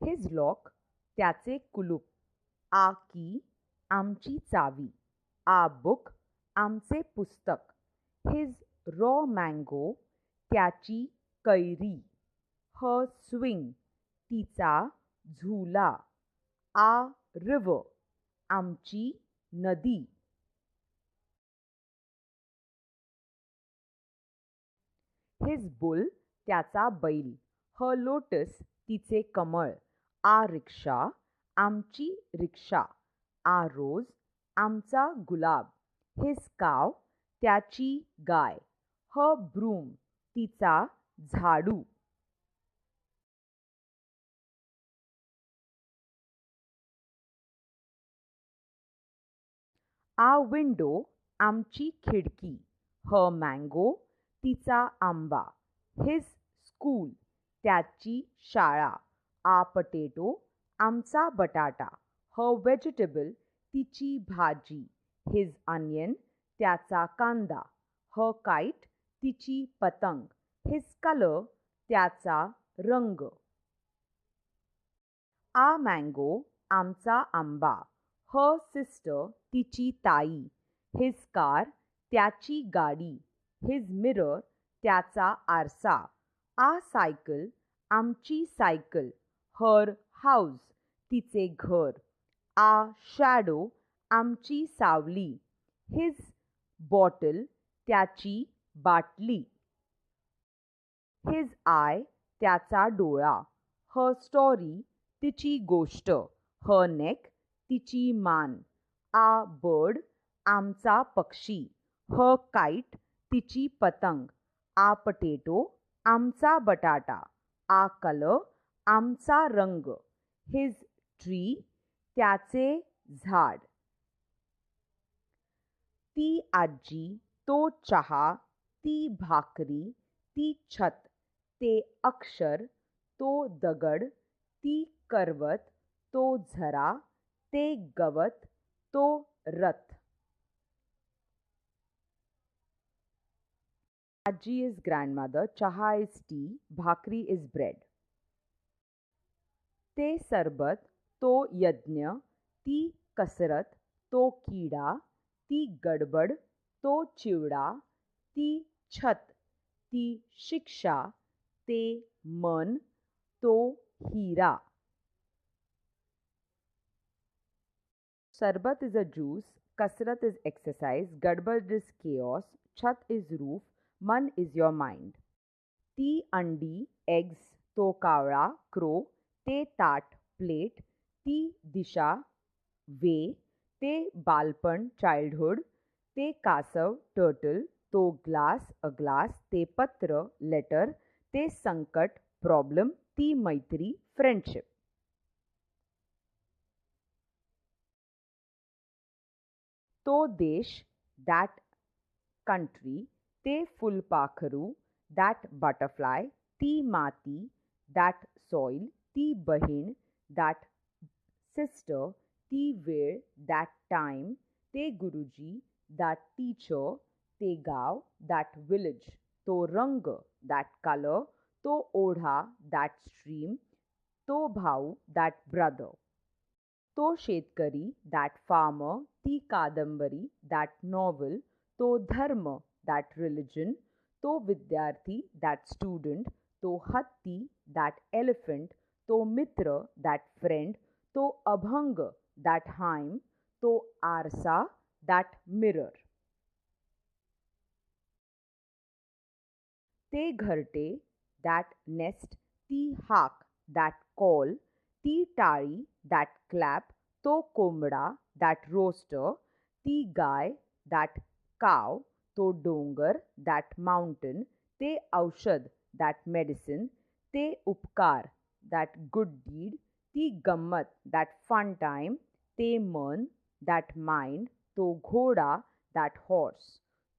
His lock त्याचे कुलूप, आ की आमची चावी, आ बुक आमचे पुस्तक, हिज रॉ मँगो त्याची कैरी, हर स्विंग तिचा झुला, आ रिव्हर आमची नदी, हिज बुल त्याचा बैल, हर लोटस तिचे कमळ, आ रिक्षा आमची रिक्षा, आ रोज आमचा गुलाब, हिज काव त्याची गाय, हर ब्रूम तिचा झाडू, आ विंडो आमची खिडकी, हर मँगो तिचा आंबा, हिज स्कूल त्याची शाळा, आ पटेटो आमचा बटाटा, हर व्हेजिटेबल तिची भाजी, हिज अनियन त्याचा कांदा, हर काईट तिची पतंग, हिज कलर त्याचा रंग, आ मँगो आमचा आंबा, हर सिस्टर तिची ताई, हिज कार त्याची गाडी, हिज मिरर त्याचा आरसा, आ सायकल आमची सायकल, हर हाऊस तिचे घर, आ शॅडो आमची सावली, हिज बॉटल त्याची बाटली, हिज आय त्याचा डोळा, हर स्टोरी तिची गोष्ट, हर नेक तिची मान, आ बर्ड आमचा पक्षी, हर काईट तिची पतंग, आ पटेटो आमचा बटाटा, आ कलर आमचा रंग, हिज ट्री त्याचे झाड, ती आजी तो चहा, ती भाकरी ती छत, ते अक्षर तो दगड, ती करवत तो झरा, ते गवत तो रथ. Aji is grandmother, chaha is tea, bhakri is bread. ते सरबत तो यज्ञ, ती कसरत तो कीडा, ती गडबड तो चिवडा, ती छत ती शिक्षा, ते मन तो हीरा. Sarbat is a juice, kasrat is exercise, gadbad is chaos, chat is roof, man is your mind. ती अंडी eggs तो कावळा crow, ते ताट plate, ती दिशा way, ते बालपण childhood, ते कासव turtle, तो glass a glass, ते पत्र letter, ते संकट problem, ती मैत्री friendship. तो देश that country, ते फुलपाखरू that butterfly, ती माती that soil, ती बहीण that sister, ती वेळ that time, ते गुरुजी that teacher, ते गाव that village, तो रंग that color, तो ओढा that stream, तो भाऊ that brother. तो शेतकरी that farmer, ती कादंबरी that novel, तो धर्म that religion, तो विद्यार्थी that student, तो हत्ती that elephant, तो मित्र that friend, तो अभंग that hymn, तो आरसा that mirror. ते घरटे that nest, ती हाक that call, ती टाळी that clap, तो कोंबडा that rooster, ती गाय that cow, तो डोंगर that mountain, ते औषध that medicine, ते उपकार that good deed, ती गंमत that fun time, ते मन that mind, तो घोडा that horse,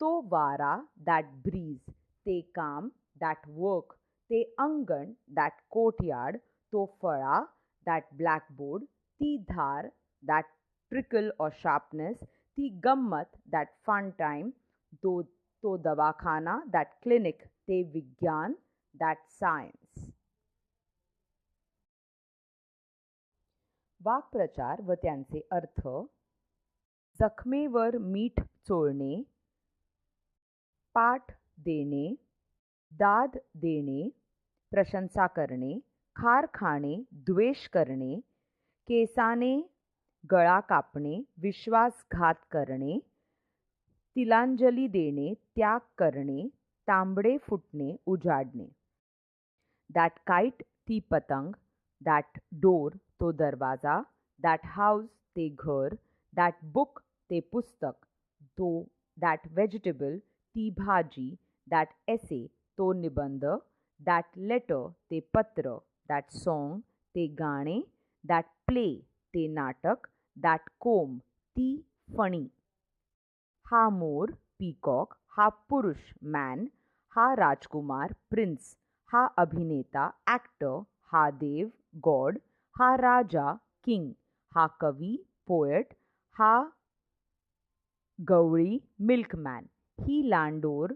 तो वारा that breeze, ते काम that work, ते अंगण that courtyard, तो फळा that blackboard, ती धार that trickle or sharpness, ती गंमत that fun time, तो दवाखाना that clinic, ते विज्ञान that science. वाक्प्रचार व त्यांचे अर्थ. जखमेवर मीठ चोळणे, पाठ देणे, दाद देणे, प्रशंसा करणे, खार खाणे, द्वेष करणे, केसाने गळा कापणे, विश्वासघात करणे, तिलांजली देणे, त्याग करणे, तांबडे फुटणे, उजाडणे. दॅट काइट ती पतंग, दॅट डोर तो दरवाजा, दॅट हाऊस ते घर, दॅट बुक ते पुस्तक, दॅट व्हेजिटेबल ती भाजी, दॅट एसे तो निबंध, दॅट लेटर ते पत्र, दॅट सॉन्ग ते गाणे, दॅट प्ले ते नाटक, दॅट कोम ती फणी. हा मोर पीकॉक, हा पुरुष मॅन, हा राजकुमार प्रिन्स, हा अभिनेता ॲक्टर, हा देव गॉड, हा राजा किंग, हा कवी पोएट, हा गवळी मिल्कमॅन, ही लांडोर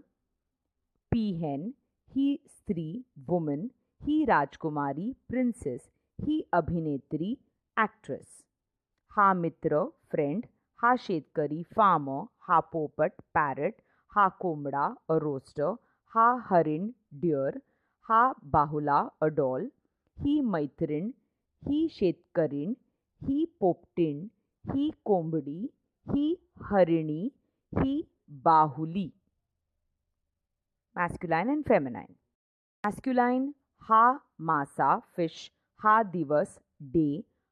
पीहेन, ही स्त्री वुमन, ही राजकुमारी प्रिन्सेस, ही अभिनेत्री ॲक्ट्रेस. हा मित्र फ्रेंड, हा शेतकरी फार्मर, हा पोपट पॅरट, हा कोंबडा अ रोस्टर, हा हरिण डिअर, हा बाहुला अ डॉल, ही मैत्रीण, ही शेतकरीण, ही पोपटीण, ही कोंबडी, ही हरिणी, ही बाहुली. मॅस्क्युलाइन अँड फेमिनाइन. मॅस्क्युलाइन हा मासा फिश, हा दिवस डे,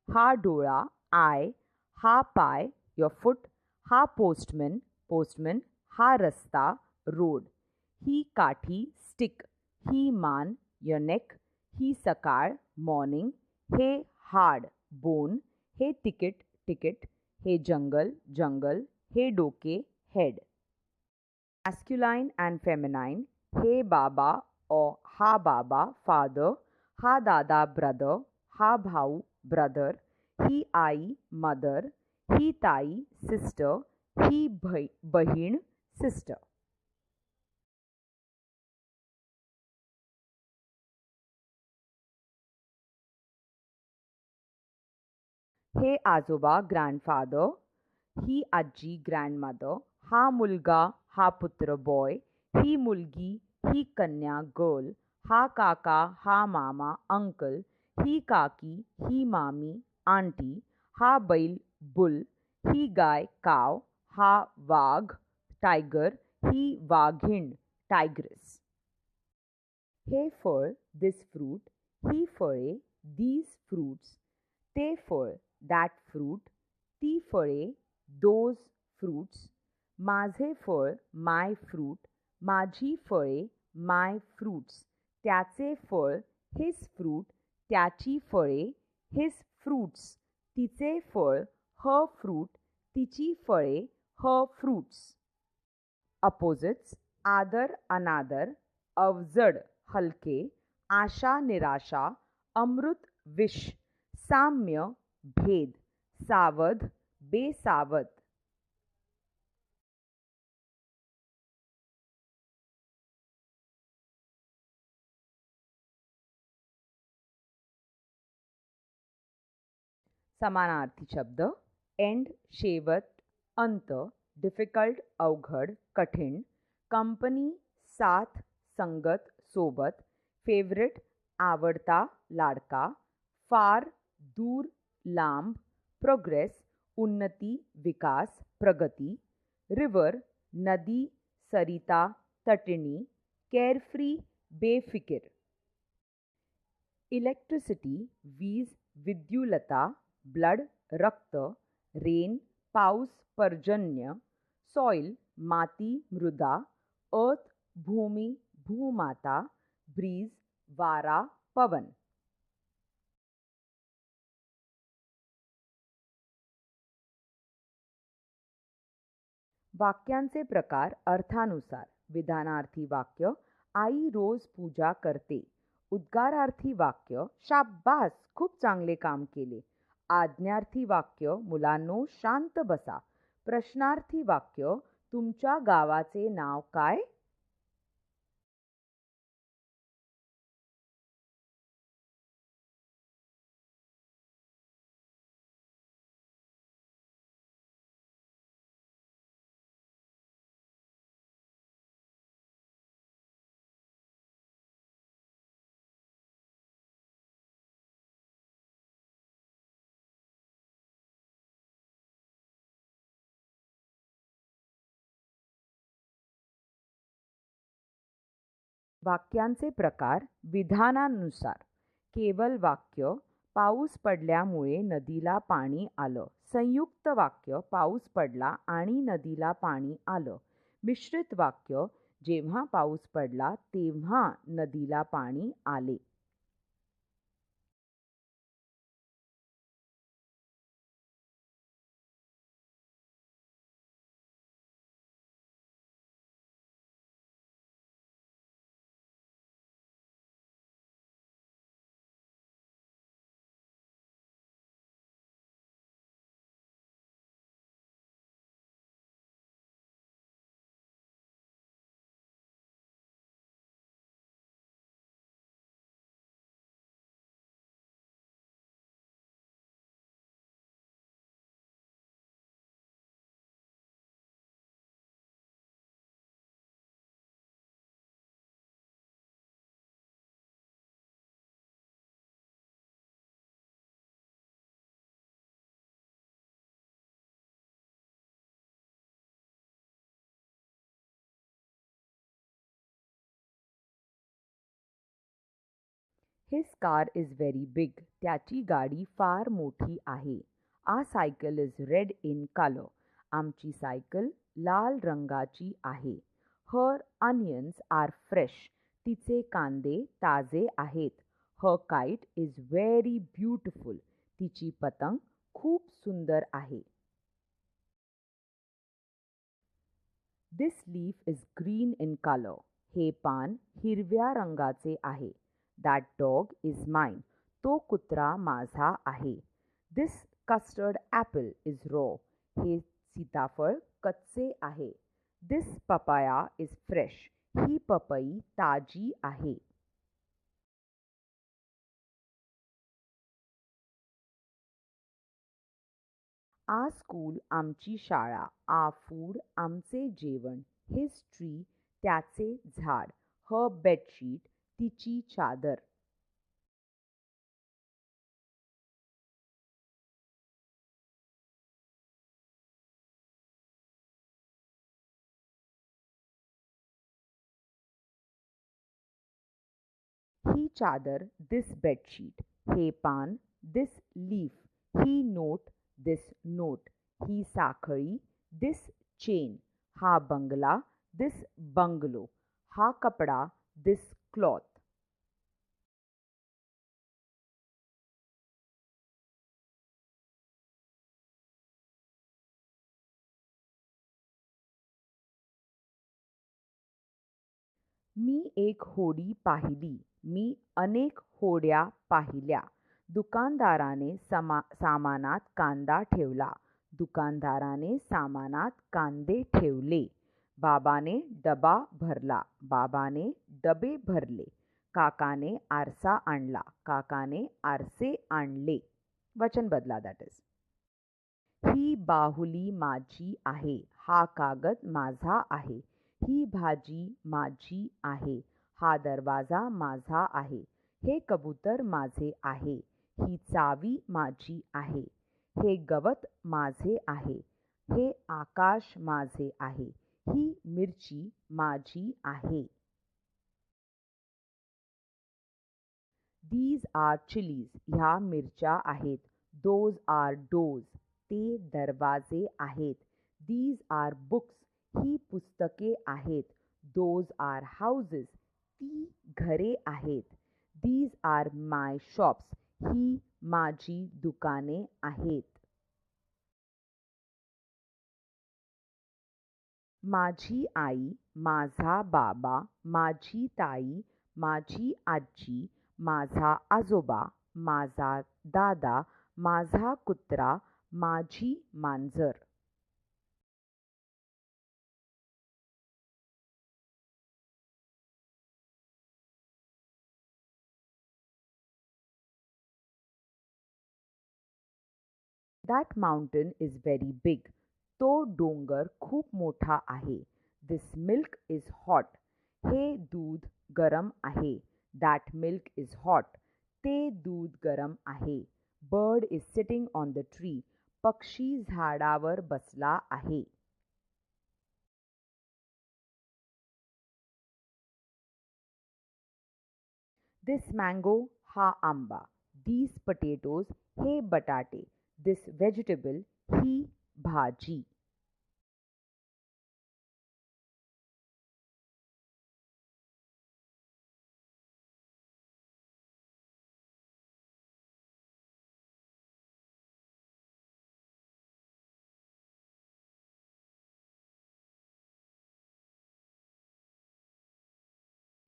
हा डोळा आय, हा पाय योर फुट, हा पोस्टमन, हा रस्ता रोड, ही काठी स्टिक, ही मान योर नेक, ही सकाळ मॉर्निंग, हे हाड बोन, हे तिकीट, हे जंगल, हे डोके हेड. मॅस्क्युलाइन and feminine. हे बाबा और हा बाबा फादर, हा दादा ब्रदर, हा भाऊ ब्रदर, ही आई मदर, ही ताई सिस्टर, ही बहीण सिस्टर. हे आजोबा ग्रँडफादर, ही आजी ग्रँडमदर, हा मुलगा हा पुत्र बॉय, ही मुलगी ही कन्या गर्ल, हा काका हा मामा अंकल, ही काकी ही मामी आंटी, हा बैल बुल, ही गाय काव, हा वाघ टायगर, ही वाघीण टायग्रेस. हे फळ दिस फ्रूट, ही फळे दीज फ्रूट्स, ते फळ दॅट फ्रूट, ती फळे दोज फ्रूट्स, माझे फळ माय फ्रूट, माझी फळे माय फ्रूट्स, त्याचे फळ हिज फ्रूट, त्याची फळे हिज फ्रूट्स, तिचे फळ हर फ्रूट, तिची फळे हर फ्रूट्स. अपोजिट्स. आदर अनादर, अवजड हलके, आशा निराशा, अमृत विष, साम्य भेद, सावध बेसावध. समानार्थी शब्द. एंड शेवट अंत, डिफिकल्ट अवघड कठीण, कंपनी साथ संगत सोबत, फेवरेट आवडता लाडका, फार दूर लांब, प्रोग्रेस उन्नती विकास प्रगती, रिवर नदी सरिता तटिणी, केअरफ्री बेफिकिर. इलेक्ट्रिसिटी वीज विद्युलता, ब्लड रक्त, रेन पाऊस पर्जन्य, सॉइल माती मृदा, अर्थ भूमी भूमाता, ब्रीज वारा पवन. वाक्यांचे प्रकार अर्थानुसार. विधानार्थी वाक्य आई रोज पूजा करते. उद्गारार्थी वाक्य शाब्बास खूप चांगले काम केले. आज्ञार्थी वाक्य मुलांनो शांत बसा. प्रश्नार्थी वाक्य तुमच्या गावाचे नाव काय? वाक्यांचे प्रकार विधानानुसार. केवल वाक्य पाऊस पडल्यामुळे नदीला पाणी आलं. संयुक्त वाक्य पाऊस पडला आणि नदीला पाणी आलं. मिश्रित वाक्य जेव्हा पाऊस पडला तेव्हा नदीला पाणी आले. His car is very big. त्याची गाडी फार मोठी आहे. Our cycle is red in color. आमची सायकल लाल रंगाची आहे. Her onions are fresh. तिचे कांदे ताजे आहेत. Her kite is very beautiful. तिची पतंग खूप सुंदर आहे. This leaf is green in color. हे पान हिरव्या रंगाचे आहे. That dog is mine. तो कुत्रा माझा आहे. This custard apple is raw. हे सीताफळ कच्चे आहे. This papaya is fresh. ही पपई ताजी आहे. Our school आमची शाळा. Our food आमचे जेवण. His tree त्याचे झाड. Her bedsheet तिची चादर. ही चादर this bedsheet. हे पान this leaf. He note this note. ही साखळी this chain. हा बंगला this bungalow. हा कपडा this cloth. मी एक होडी पाहिली. मी अनेक होड्या पाहिल्या. दुकानदाराने सामानात कांदा ठेवला. दुकानदाराने सामानात कांदे ठेवले. बाबाने डबा भरला. बाबाने डबे भरले. काकाने आरसा आणला. काकाने आरसे आणले. वचन बदला दॅट इज. ही बाहुली माझी आहे. हा कागद माझा आहे. ही भाजी माझी आहे. हा दरवाजा माझा आहे. हे कबूतर माझे आहे. ही चावी माझी आहे. हे गवत माझे आहे. हे आकाश माझे आहे. ही मिरची माझी आहे. These are chilies. ह्या मिरच्या आहेत. Those are doors. ते दरवाजे आहेत. These are books. ही पुस्तके आहेत. Those are houses. ती घरे आहेत. These are my shops. ही माझी दुकाने आहेत. माझी आई, माझा बाबा, माझी ताई, माझी आजी, माझा आजोबा, माझा दादा, माझा कुत्रा, माझी मांजर. That mountain is very big. तो डोंगर खूप मोठा आहे. This milk is hot. हे दूध गरम आहे. That milk is hot. ते दूध गरम आहे. Bird is sitting on the tree. पक्षी झाडावर बसला आहे. This mango, ha amba. These potatoes, he batate. This vegetable, he bhaji.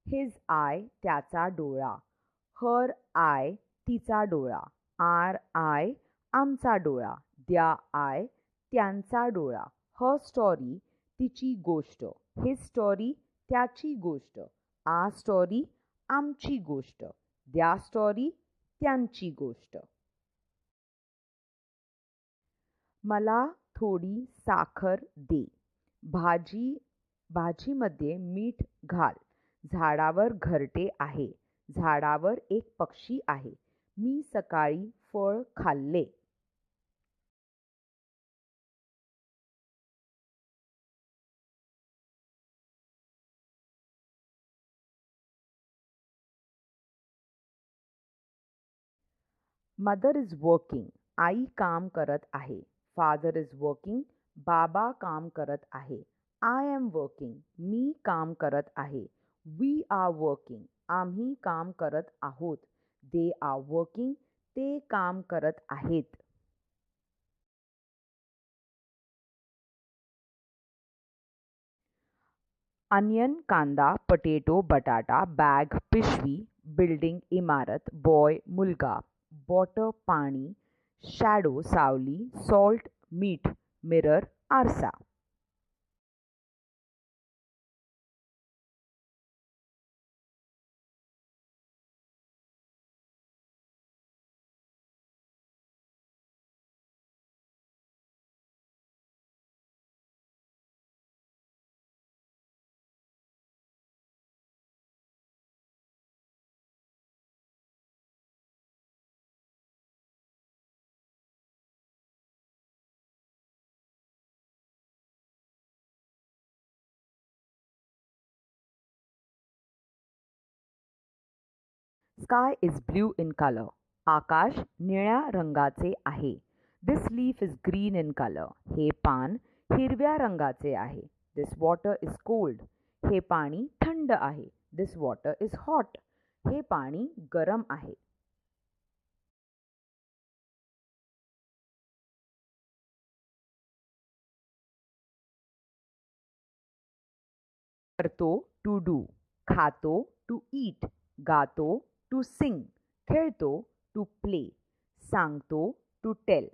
His eye, त्याचा डोळा. Her eye, तिचा डोळा. Our eye, आमचा डोळा. Their eye, त्यांचा डोळा. Her story, तिची गोष्ट. His story, त्याची गोष्ट. Our story, आमची गोष्ट. Their story, त्यांची गोष्ट. मला थोडी साखर दे. भाजीमध्ये मीठ घाल. झाडावर घरटे आहे. झाडावर एक पक्षी आहे. मी सकाळी फळ खाल्ले. Mother is working. आई काम करत आहे. Father is working. बाबा काम करत आहे. I am working. मी काम करत आहे. We are working. आम्ही काम करत आहोत. They are working. ते काम करत आहेत. अनियन, कांदा, पटेटो, बटाटा, बॅग, पिशवी, बिल्डिंग, इमारत, बॉय, मुलगा, वॉटर, पाणी, शॅडो, सावली, सॉल्ट, मीठ, मिरर, आरसा. Sky is blue in color. आकाश निळ्या रंगाचे आहे. This leaf is green in color. हे पान हिरव्या रंगाचे आहे. This water is cold. हे पाणी थंड आहे. This water is hot. हे पाणी गरम आहे. करतो to do. खातो to eat. गातो to sing. खेळतो to play. सांगतो to tell.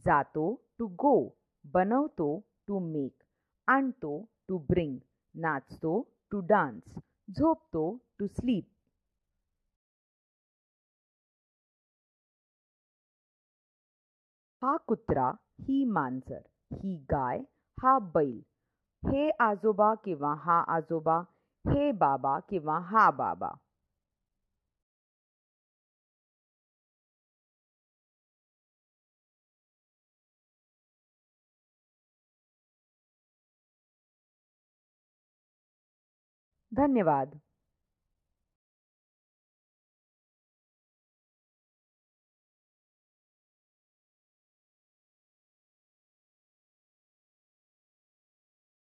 जातो to go. बनवतो to make. आणतो to bring. नाचतो to dance. झोपतो to sleep. हा कुत्रा, ही मांजर, ही गाय, हा बैल. हे आजोबा किंवा हा आजोबा. हे बाबा किंवा हा बाबा. धन्यवाद.